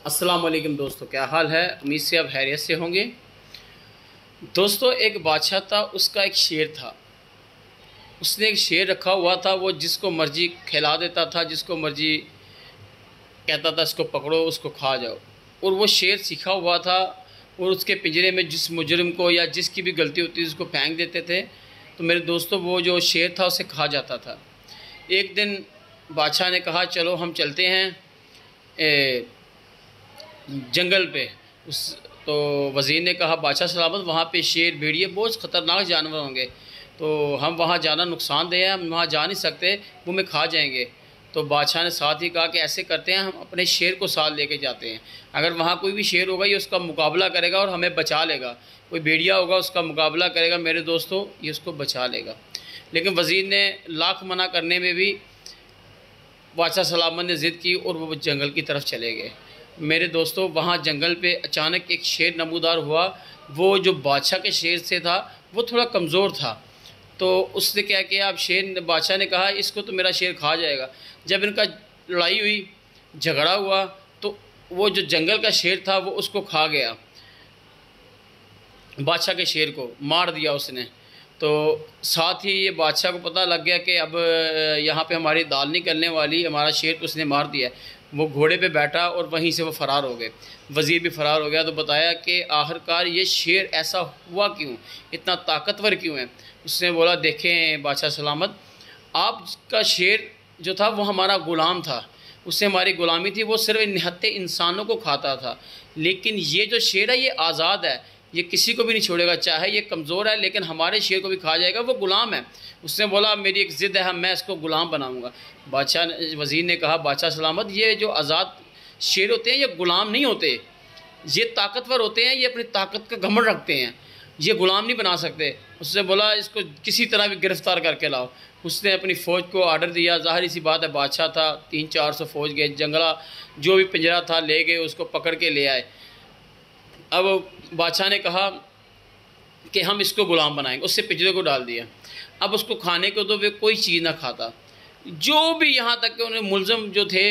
अस्सलाम वालेकुम दोस्तों, क्या हाल है। उम्मीद से आप खैरियत से होंगे। दोस्तों, एक बादशाह था, उसका एक शेर था। उसने एक शेर रखा हुआ था, वो जिसको मर्जी खिला देता था, जिसको मर्जी कहता था इसको पकड़ो, उसको खा जाओ। और वो शेर सीखा हुआ था, और उसके पिंजरे में जिस मुजरिम को या जिसकी भी गलती होती थी उसको फेंक देते थे। तो मेरे दोस्तों, वो जो शेर था उसे खा जाता था। एक दिन बादशाह ने कहा चलो हम चलते हैं जंगल पे। उस तो वज़ीर ने कहा बादशाह सलामत, वहाँ पे शेर भेड़िए बहुत ख़तरनाक जानवर होंगे, तो हम वहाँ जाना नुकसानदेह है, हम वहाँ जा नहीं सकते, वो हमें खा जाएंगे। तो बादशाह ने साथ ही कहा कि ऐसे करते हैं, हम अपने शेर को साथ लेके जाते हैं। अगर वहाँ कोई भी शेर होगा ये उसका मुकाबला करेगा और हमें बचा लेगा। कोई भेड़िया होगा उसका मुकाबला करेगा मेरे दोस्तों, ये उसको बचा लेगा। लेकिन वज़ीर ने लाख मना करने में भी बादशाह सलामत ने ज़िद की और वो जंगल की तरफ चले गए। मेरे दोस्तों, वहाँ जंगल पे अचानक एक शेर नमूदार हुआ। वो जो बादशाह के शेर से था वो थोड़ा कमज़ोर था। तो उसने क्या किया, अब शेर बादशाह ने कहा इसको तो मेरा शेर खा जाएगा। जब इनका लड़ाई हुई, झगड़ा हुआ, तो वो जो जंगल का शेर था वो उसको खा गया। बादशाह के शेर को मार दिया उसने। तो साथ ही ये बादशाह को पता लग गया कि अब यहाँ पे हमारी दाल नहीं निकलने वाली, हमारा शेर को उसने मार दिया। वो घोड़े पे बैठा और वहीं से वो फ़रार हो गए। वज़ीर भी फ़रार हो गया। तो बताया कि आखिरकार ये शेर ऐसा हुआ क्यों, इतना ताकतवर क्यों है। उसने बोला देखें बादशाह सलामत, आपका शेर जो था वो हमारा ग़ुलाम था, उससे हमारी ग़ुलामी थी, वो सिर्फ निहत्ते इंसानों को खाता था। लेकिन ये जो शेर है ये आज़ाद है, ये किसी को भी नहीं छोड़ेगा, चाहे ये कमज़ोर है लेकिन हमारे शेर को भी खा जाएगा, वो ग़ुलाम है। उसने बोला मेरी एक ज़िद है, मैं इसको ग़ुलाम बनाऊंगा। वज़ीर ने कहा बादशाह सलामत, ये जो आज़ाद शेर होते हैं ये ग़ुलाम नहीं होते, ये ताकतवर होते हैं, ये अपनी ताकत का घमंड रखते हैं, ये ग़ुलाम नहीं बना सकते। उसने बोला इसको किसी तरह भी गिरफ़्तार करके लाओ। उसने अपनी फ़ौज को आर्डर दिया। ज़ाहिर सी बात है, बादशाह था, 300-400 फ़ौज गए, जंगला जो भी पिंजरा था ले गए, उसको पकड़ के ले आए। अब बादशाह ने कहा कि हम इसको ग़ुलाम बनाएंगे, उससे पिंजरे को डाल दिया। अब उसको खाने को तो वे कोई चीज़ ना खाता, जो भी यहाँ तक कि उन्हें मुलज़म जो थे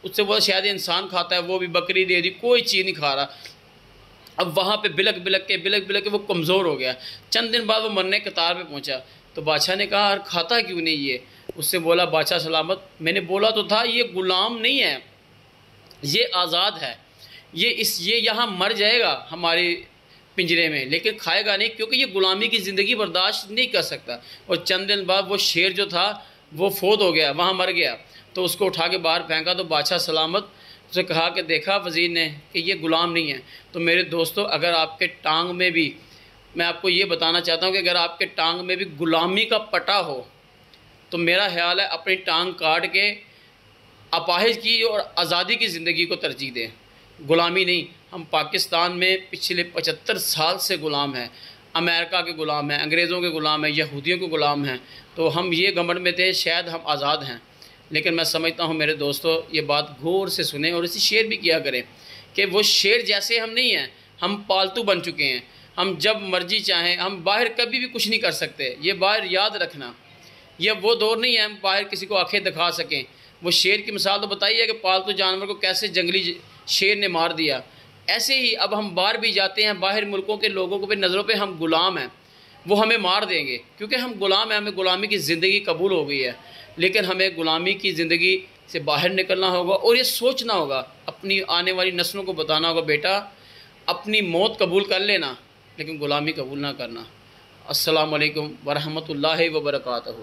उससे बोला शायद इंसान खाता है, वो भी बकरी दे दी, कोई चीज़ नहीं खा रहा। अब वहाँ पे बिलक बिलक के वो कमज़ोर हो गया। चंद दिन बाद वो मरने कतार पे पहुँचा। तो बादशाह ने कहा खाता क्यों नहीं ये। उससे बोला बादशाह सलामत, मैंने बोला तो था ये ग़ुलाम नहीं है, ये आज़ाद है, ये यहाँ मर जाएगा हमारे पिंजरे में, लेकिन खाएगा नहीं, क्योंकि ये ग़ुलामी की ज़िंदगी बर्दाश्त नहीं कर सकता। और चंद दिन बाद वो शेर जो था वो फोत हो गया, वहाँ मर गया। तो उसको उठा के बाहर फेंका। तो बादशाह सलामत उसे कहा कि देखा वज़ीर ने कि ये ग़ुलाम नहीं है। तो मेरे दोस्तों, अगर आपके टांग में भी, मैं आपको ये बताना चाहता हूँ कि अगर आपके टांग में भी ग़ुलामी का पटा हो तो मेरा ख्याल है अपनी टांग काट के अपाहिज की और आज़ादी की ज़िंदगी को तरजीह दें, ग़ुलामी नहीं। हम पाकिस्तान में पिछले 75 साल से ग़ुलाम हैं, अमेरिका के ग़ुलाम हैं, अंग्रेज़ों के ग़ुलाम हैं, यहूदियों के ग़ुलाम हैं। तो हम ये घमंड में थे शायद हम आज़ाद हैं, लेकिन मैं समझता हूँ मेरे दोस्तों ये बात गौर से सुने और इसे शेयर भी किया करें कि वो शेर जैसे हम नहीं हैं, हम पालतू बन चुके हैं। हम जब मर्जी चाहें, हम बाहर कभी भी कुछ नहीं कर सकते, ये बाहर याद रखना। ये वो दौर नहीं है हम बाहर किसी को आंखें दिखा सकें। वो शेर की मिसाल तो बताई है कि पालतू जानवर को कैसे जंगली शेर ने मार दिया। ऐसे ही अब हम बाहर भी जाते हैं, बाहर मुल्कों के लोगों को भी नज़रों पे हम ग़ुलाम हैं, वो हमें मार देंगे क्योंकि हम ग़ुलाम हैं, हमें ग़ुलामी की ज़िंदगी कबूल हो गई है। लेकिन हमें ग़ुलामी की ज़िंदगी से बाहर निकलना होगा और ये सोचना होगा, अपनी आने वाली नस्लों को बताना होगा बेटा अपनी मौत कबूल कर लेना लेकिन ग़ुलामी कबूल ना करना। अस्सलामु अलैकुम वरहमतुल्लाहि वबरकातुहू।